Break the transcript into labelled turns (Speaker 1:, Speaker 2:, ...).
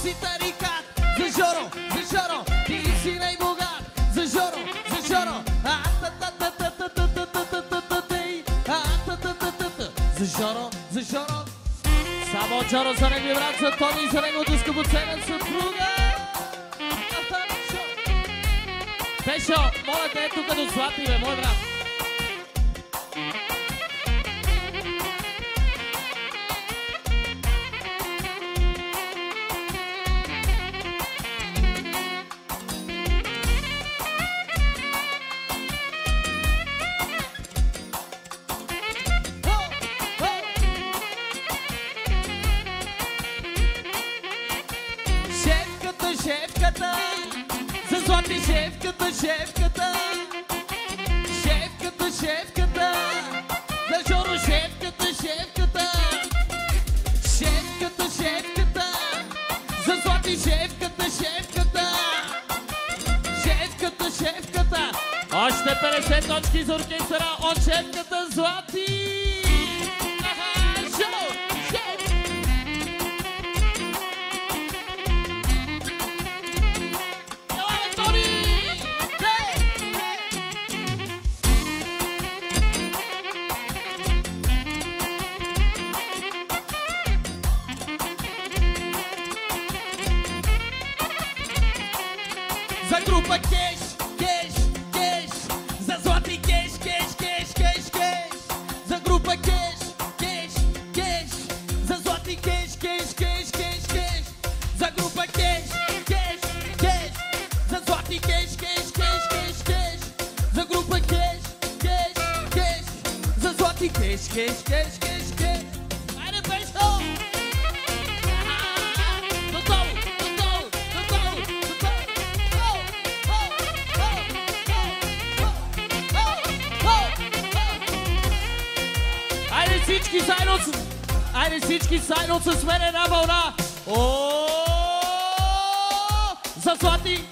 Speaker 1: очите рикат. За Жоро, ти си най-богат. За Жоро, за Жоро. Само от Жоро за негови брат, за Тони и за неговото скъпоценен съпруга. Пешо, моля те, тук до Злати, бе, мой брат. Шефката, за Злати шефката, за Жоро шефката, за Злати шефката, още 50 точки за оркестъра от шефката Злати. За група кеш, за Злати кеш, за група кеш, за Злати кеш, за група кеш, за Злати кеш, за група кеш, за Злати кеш. Айде, Пешо! Айде всички заедно с мен една вълна. За Злати,